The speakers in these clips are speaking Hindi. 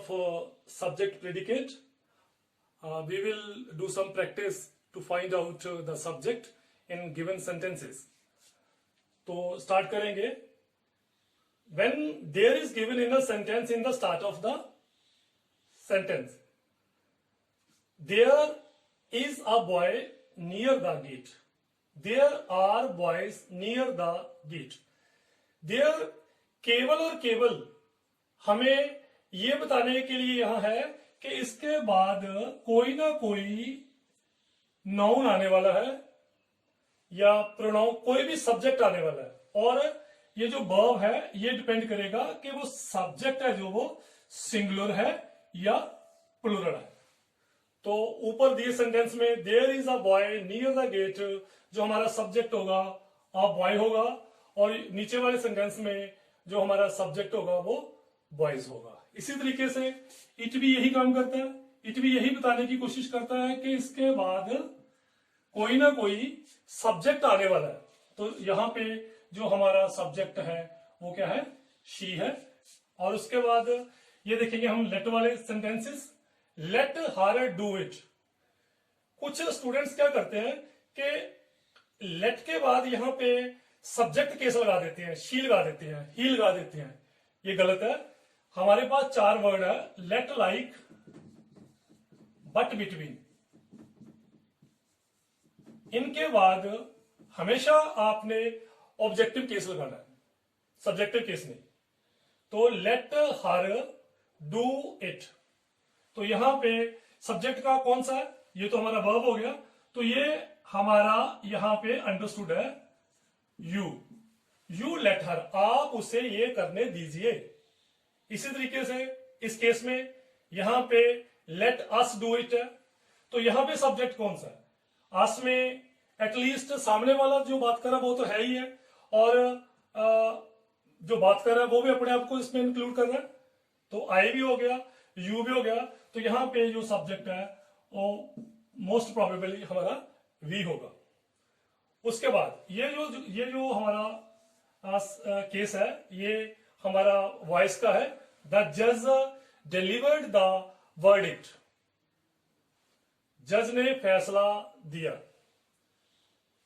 of subject predicate. We will do some practice to find out the subject in given sentences. तो start करेंगे. When there is given in a sentence in the start of the sentence, there is a boy near the gate. There are boys near the gate. There केवल और केवल हमें ये बताने के लिए यहां है कि इसके बाद कोई ना कोई नाउन आने वाला है या प्रोनाउन, कोई भी सब्जेक्ट आने वाला है, और ये जो वर्ब है ये डिपेंड करेगा कि वो सब्जेक्ट है जो वो सिंगुलर है या प्लूरल है. तो ऊपर दिए सेंटेंस में there is a boy near the gate, जो हमारा सब्जेक्ट होगा अ बॉय होगा, और नीचे वाले सेंटेंस में जो हमारा सब्जेक्ट होगा वो बॉयज होगा. इसी तरीके से इट भी यही काम करता है. इट भी यही बताने की कोशिश करता है कि इसके बाद कोई ना कोई सब्जेक्ट आने वाला है. तो यहां पे जो हमारा सब्जेक्ट है वो क्या है, शी है. और उसके बाद ये देखेंगे हम लेट वाले sentences. Let her do it. कुछ स्टूडेंट्स क्या करते हैं कि लेट के बाद यहां पे सब्जेक्ट केस लगा देते हैं, शी लगा देते हैं, ही लगा देते हैं. ये गलत है. हमारे पास 4 वर्ड है, लेट, लाइक, बट, बिटवीन. इनके बाद हमेशा आपने ऑब्जेक्टिव केस लगाना है, सब्जेक्टिव केस नहीं. तो लेट हर डू इट. तो यहां पे सब्जेक्ट का कौन सा है, ये तो हमारा वर्ब हो गया. तो ये हमारा यहां पे अंडरस्टूड है यू लेट हर, आप उसे ये करने दीजिए. इसी तरीके से इस केस में यहां पे लेट अस डू इट है. तो यहां पे सब्जेक्ट कौन सा है, अस में एटलीस्ट सामने वाला जो बात कर रहा है वो तो है ही है, और जो बात कर रहा है वो भी अपने आप को इसमें इंक्लूड कर रहा है. तो आई भी हो गया, यू भी हो गया. तो यहां पे जो सब्जेक्ट है वो मोस्ट प्रोबेबली हमारा वी होगा. उसके बाद ये जो हमारा केस है ये हमारा वॉइस का है. द जज डिलीवर्ड द वर्डिक्ट. जज ने फैसला दिया.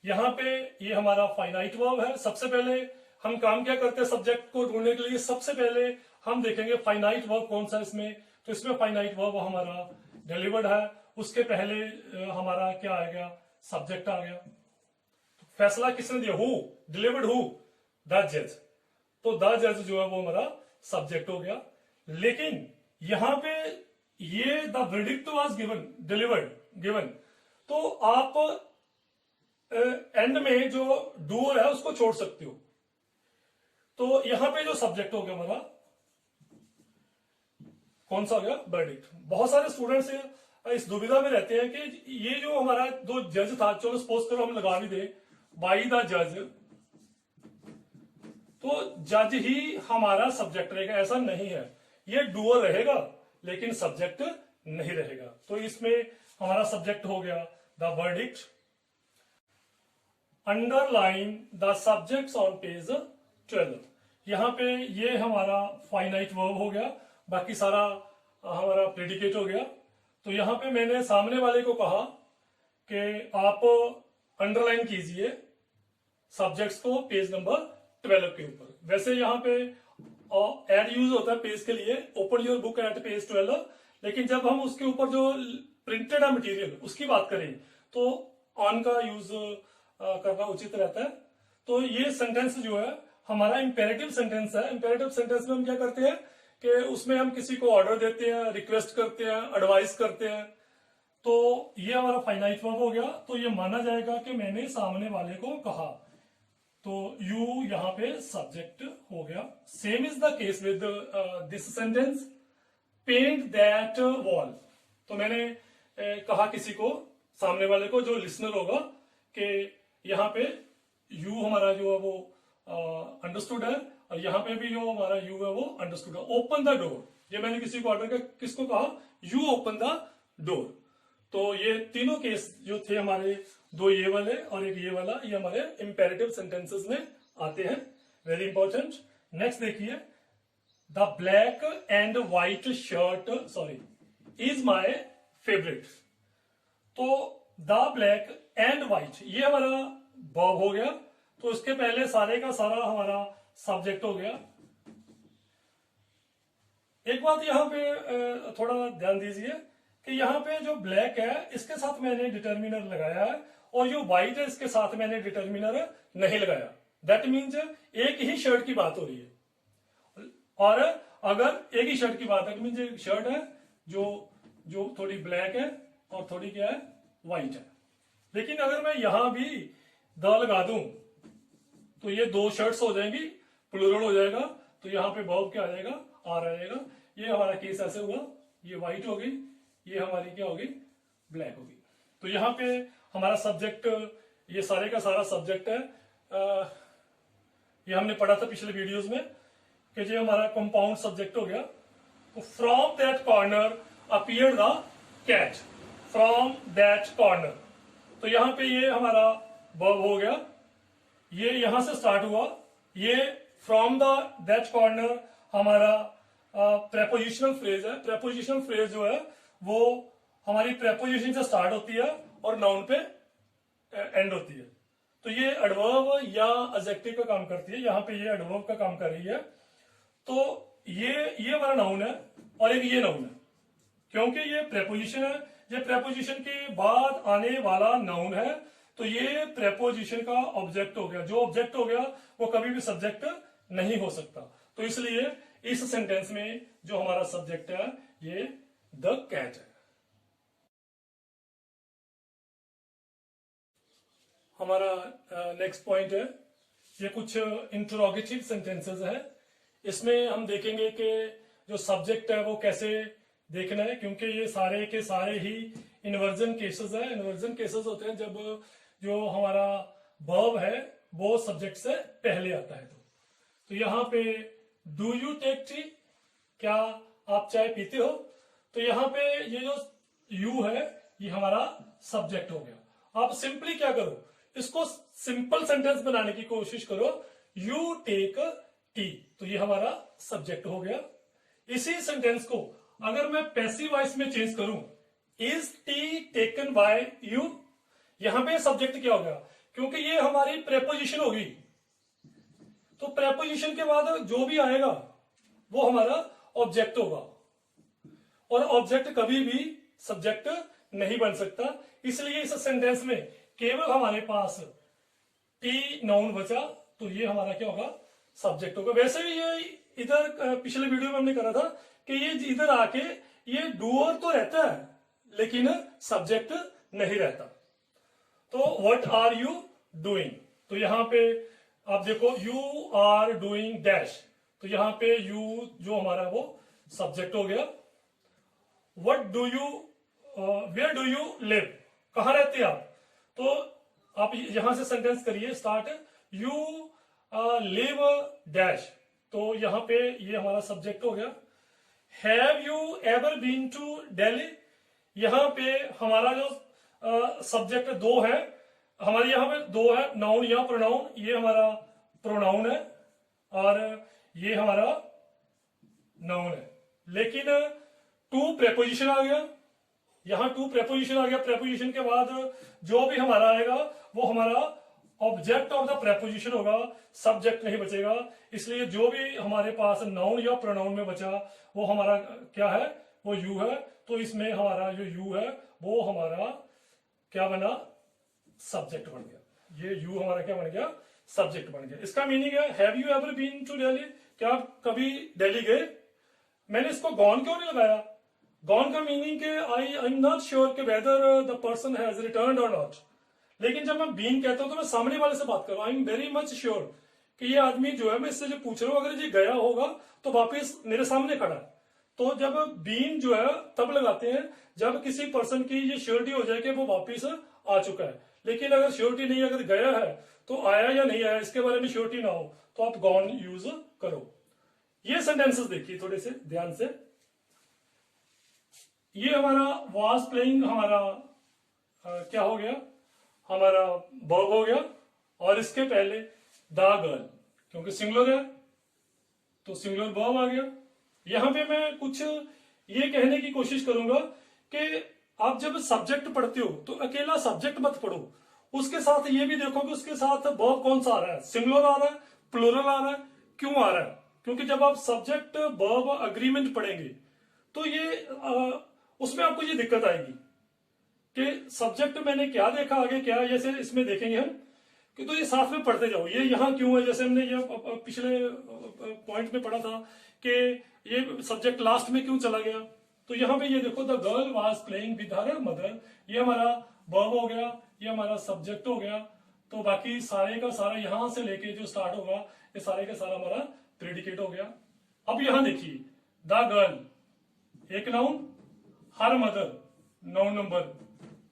यहां पे ये हमारा फाइनाइट वर्ब है. सबसे पहले हम काम क्या करते हैं सब्जेक्ट को ढूंढने के लिए, सबसे पहले हम देखेंगे फाइनाइट वर्ब कौन सा इसमें. तो इसमें फाइनाइट वर्ब हमारा डिलीवर्ड है. उसके पहले हमारा क्या आ गया, सब्जेक्ट आ गया. तो फैसला किसने दिया, हु, डिलीवर्ड हु, द जज. तो द जज जो है वो हमारा सब्जेक्ट हो गया. लेकिन यहां पे ये the verdict was given, delivered, given. तो आप एंड में जो डूअर है उसको छोड़ सकते हो. तो यहां पे जो सब्जेक्ट हो गया हमारा कौन सा हो गया, वर्डिक्ट. बहुत सारे स्टूडेंट्स इस दुविधा में रहते हैं कि ये जो हमारा दो जज था, चलो सपोज करो हम लगा भी दे बाई द जज, तो जज ही हमारा सब्जेक्ट रहेगा. ऐसा नहीं है, ये डूअर रहेगा लेकिन सब्जेक्ट नहीं रहेगा. तो इसमें हमारा सब्जेक्ट हो गया the verdict. Underline the subjects on page 12. यहां पे ये हमारा फाइनाइट वर्ब हो गया, बाकी सारा हमारा प्रेडिकेट हो गया. तो यहां पे मैंने सामने वाले को कहा कि आप अंडरलाइन कीजिए सब्जेक्ट्स को पेज नंबर 12 के ऊपर. वैसे यहां पे एड यूज होता है पेज के लिए, open your book at page 12. लेकिन जब हम उसके ऊपर जो प्रिंटेड है मटेरियल उसकी बात करें तो ऑन का यूज करना उचित रहता है. तो ये सेंटेंस जो है हमारा इंपेरेटिव सेंटेंस है. इंपेरेटिव सेंटेंस में हम क्या करते हैं कि उसमें हम किसी को ऑर्डर देते हैं, रिक्वेस्ट करते हैं, एडवाइस करते हैं. तो ये हमारा फाइनाइट वर्ब हो गया. तो ये माना जाएगा कि मैंने सामने वाले को कहा. तो यू यहां पे सब्जेक्ट हो गया. Same is the case with this sentence, paint that wall. तो मैंने कहा किसी को, सामने वाले को जो लिसनर होगा, कि यहां पे यू हमारा जो है वो अंडरस्टूड है, और यहां पे भी जो हमारा यू है वो अंडरस्टूड है. ओपन द डोर, ये मैंने किसी को ऑर्डर किया, किसको कहा, यू ओपन द डोर. तो ये तीनों केस जो थे हमारे, दो ये वाले और एक ये वाला, ये हमारे इंपेरेटिव सेंटेंसेस में आते हैं. Very important. नेक्स्ट देखिए, the black and white shirt sorry is my favourite. तो द ब्लैक एंड व्हाइट ये हमारा वर्ब हो गया, तो इसके पहले सारे का सारा हमारा सब्जेक्ट हो गया। एक बात यहां पे थोड़ा ध्यान दीजिए कि यहाँ पे जो ब्लैक है इसके साथ मैंने डिटर्मिनर लगाया है और जो व्हाइट है इसके साथ मैंने डिटर्मिनर नहीं लगाया। दैट मीन्स एक ही शर्ट की बात हो रही है। और अगर एक ही शर्ट की बात है, मीन्स एक शर्ट है जो जो थोड़ी ब्लैक है और थोड़ी क्या है, व्हाइट है। लेकिन अगर मैं यहां भी द लगा दूं तो ये दो शर्ट्स हो जाएंगी, प्लूरल हो जाएगा, तो यहाँ पे वर्ब क्या आ जाएगा, आर आ जाएगा। ये हमारा केस ऐसे हुआ, ये व्हाइट हो गई, ये हमारी क्या होगी, ब्लैक होगी। तो यहाँ पे हमारा सब्जेक्ट, ये सारे का सारा सब्जेक्ट है। ये हमने पढ़ा था पिछले वीडियोस में कि जो हमारा कंपाउंड सब्जेक्ट हो गया। तो from that corner appear the cat, from that corner, तो यहाँ पे ये हमारा वर्ब हो गया। ये यहां से स्टार्ट हुआ, ये फ्रॉम द दैट कॉर्नर हमारा प्रेपोजिशनल फ्रेज है। प्रेपोजिशनल फ्रेज जो है वो हमारी प्रेपोजिशन से स्टार्ट होती है और नाउन पे एंड होती है। तो ये एडवर्ब या एडजेक्टिव का काम करती है, यहाँ पे ये एडवर्ब का काम कर रही है। तो ये हमारा नाउन है और एक ये नाउन है, क्योंकि ये प्रेपोजिशन है, ये प्रेपोजिशन के बाद आने वाला नाउन है, तो ये प्रेपोजिशन का ऑब्जेक्ट हो गया। जो ऑब्जेक्ट हो गया वो कभी भी सब्जेक्ट नहीं हो सकता। तो इसलिए इस सेंटेंस में जो हमारा सब्जेक्ट है ये द कैट है। हमारा नेक्स्ट पॉइंट है, ये कुछ इंटरोगेटिव सेंटेंसेस है। इसमें हम देखेंगे कि जो सब्जेक्ट है वो कैसे देखना है, क्योंकि ये सारे के सारे ही इन्वर्जन केसेस है। इन्वर्जन केसेस होते हैं जब जो हमारा वर्ब है वो सब्जेक्ट से पहले आता है। तो यहाँ पे डू यू टेक टी, क्या आप चाय पीते हो, तो यहाँ पे ये जो यू है ये हमारा सब्जेक्ट हो गया। आप सिंपली क्या करो, इसको सिंपल सेंटेंस बनाने की कोशिश करो, यू टेक टी, तो ये हमारा सब्जेक्ट हो गया। इसी सेंटेंस को अगर मैं पैसिव वॉइस में चेंज करूं, is T taken by you, यहां पे सब्जेक्ट क्या हो गया, क्योंकि ये हमारी प्रेपोजिशन होगी। तो प्रेपोजिशन के बाद जो भी आएगा वो हमारा ऑब्जेक्ट होगा, और ऑब्जेक्ट कभी भी सब्जेक्ट नहीं बन सकता। इसलिए इस सेंटेंस में केवल हमारे पास टी नाउन बचा, तो ये हमारा क्या होगा, सब्जेक्ट होगा। वैसे भी ये इधर पिछले वीडियो में हमने करा था कि ये इधर आके ये डूअर तो रहता है लेकिन सब्जेक्ट नहीं रहता। तो व्हाट आर यू डूइंग, तो यहां पे आप देखो यू आर डूइंग डैश, तो यहां पे यू जो हमारा वो सब्जेक्ट हो गया। What do you, where do you live, कहां रहते हैं आप, तो आप यहां से सेंटेंस करिए स्टार्ट, यू लिव डैश, तो यहां पे ये हमारा सब्जेक्ट हो गया। Have you ever been to Delhi, यहां पे हमारा जो सब्जेक्ट दो है, हमारे यहां पे दो है, नाउन या प्रोनाउन, ये हमारा प्रोनाउन है और ये हमारा नाउन है। लेकिन टू प्रेपोजिशन आ गया, यहां टू प्रेपोजिशन आ गया, प्रेपोजिशन के बाद जो भी हमारा आएगा वो हमारा ऑब्जेक्ट ऑफ द प्रेपोजिशन होगा, सब्जेक्ट नहीं बचेगा। इसलिए जो भी हमारे पास नाउन या प्रोनाउन में बचा वो हमारा क्या है, वो यू है। तो इसमें हमारा जो यू है वो हमारा क्या बना, सब्जेक्ट बन गया। ये यू हमारा क्या बन गया, सब्जेक्ट बन गया। इसका मीनिंग है have you ever been to Delhi, क्या आप कभी दिल्ली गए। मैंने इसको गॉन क्यों नहीं लगाया, गॉन का मीनिंग के आई एम नॉट श्योर कि whether the person has returned और नॉट। लेकिन जब मैं बीन कहता हूं तो मैं सामने वाले से बात कर रहा हूं, I am very much sure कि ये आदमी जो है, मैं इससे जो पूछ रहा हूं, अगर ये गया होगा तो वापस मेरे सामने खड़ा है। तो जब बीन जो है तब लगाते हैं जब किसी पर्सन की ये श्योरिटी हो जाए कि वो वापिस आ चुका है। लेकिन अगर श्योरिटी नहीं, अगर गया है तो आया या नहीं आया इसके बारे में श्योरिटी ना हो तो आप गॉन यूज करो। ये सेंटेंसेस देखिए थोड़े से ध्यान से। ये हमारा वाज प्लेइंग हमारा क्या हो गया, हमारा वर्ब हो गया, और इसके पहले द गर्ल, क्योंकि सिंगुलर है तो सिंगुलर वर्ब आ गया। यहां पे मैं कुछ ये कहने की कोशिश करूंगा कि आप जब सब्जेक्ट पढ़ते हो तो अकेला सब्जेक्ट मत पढ़ो, उसके साथ ये भी देखो कि उसके साथ वर्ब कौन सा आ रहा है, सिंगुलर आ रहा है, प्लूरल आ रहा है, क्यों आ रहा है। क्योंकि जब आप सब्जेक्ट वर्ब अग्रीमेंट पढ़ेंगे तो ये उसमें आपको ये दिक्कत आएगी कि सब्जेक्ट मैंने क्या देखा, आगे क्या, जैसे इसमें देखेंगे हम कि तो ये साथ में पढ़ते जाओ, ये यहाँ क्यों है। जैसे हमने ये पिछले पॉइंट में पढ़ा था कि ये सब्जेक्ट लास्ट में क्यों चला गया। तो यहाँ पे ये देखो, the girl was playing with her mother, ये हमारा वर्ब हो गया, ये हमारा सब्जेक्ट हो गया। तो बाकी सारे का सारा यहां से लेके जो स्टार्ट होगा ये सारे का सारा हमारा प्रेडिकेट हो गया। अब यहां देखिए, द गर्ल एक noun, her mother noun number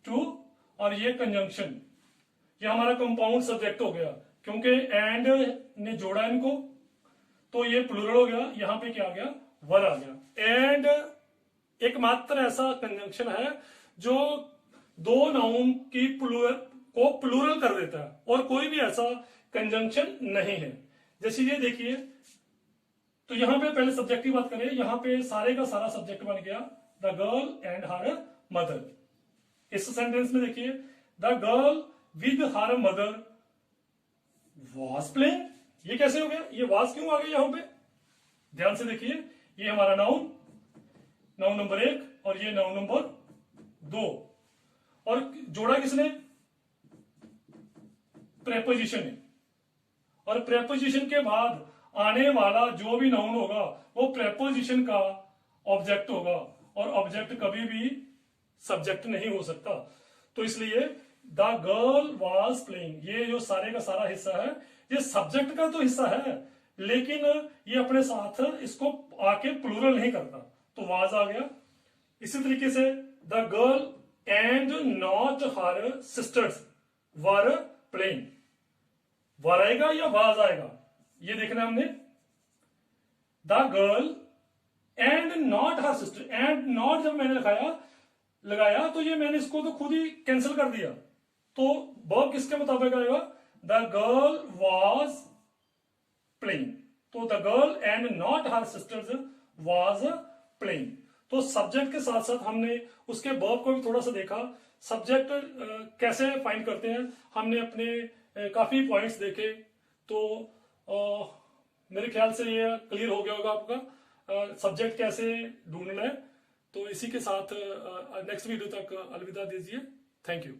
2, और ये कंजंक्शन, ये हमारा कंपाउंड सब्जेक्ट हो गया क्योंकि एंड ने जोड़ा इनको, तो ये प्लूरल हो गया। यहां पे क्या आ गया, वर आ गया। एंड एकमात्र ऐसा कंजंक्शन है जो दो नाउन की प्लूरल कर देता है, और कोई भी ऐसा कंजंक्शन नहीं है। जैसे ये देखिए, तो यहां पे पहले सब्जेक्ट की बात करें, यहां पे सारे का सारा सब्जेक्ट बन गया the girl and her mother. इस सेंटेंस में देखिए, the girl with her mother was playing, ये कैसे हो गया, ये वाज क्यों आ गया यहां पे, ध्यान से देखिए। ये हमारा नाउन, नाउन नंबर 1, और ये नाउन नंबर 2, और जोड़ा किसने, प्रेपोजिशन है। और प्रेपोजिशन के बाद आने वाला जो भी नाउन होगा वो प्रेपोजिशन का ऑब्जेक्ट होगा, और ऑब्जेक्ट कभी भी सब्जेक्ट नहीं हो सकता। तो इसलिए द गर्ल वॉज प्लेइंग, ये जो सारे का सारा हिस्सा है ये सब्जेक्ट का तो हिस्सा है, लेकिन ये अपने साथ इसको आके प्लूरल नहीं करता, तो वाज आ गया। इसी तरीके से the girl and not her sisters were playing, were आएगा या वाज आएगा ये देखना हमने। The girl and not her sister, and not जब मैंने लगाया तो ये मैंने इसको तो खुद ही कैंसिल कर दिया, तो वर्ब किसके मुताबिक आएगा, द गर्ल वॉज प्लेइंग, तो the girl and not her sisters was playing. तो सब्जेक्ट के साथ साथ हमने उसके वर्ब को भी थोड़ा सा देखा। सब्जेक्ट कैसे फाइंड करते हैं, हमने अपने काफी पॉइंट्स देखे, तो मेरे ख्याल से ये क्लियर हो गया होगा आपका सब्जेक्ट कैसे ढूंढना है। तो इसी के साथ नेक्स्ट वीडियो तक अलविदा दीजिए। Thank you.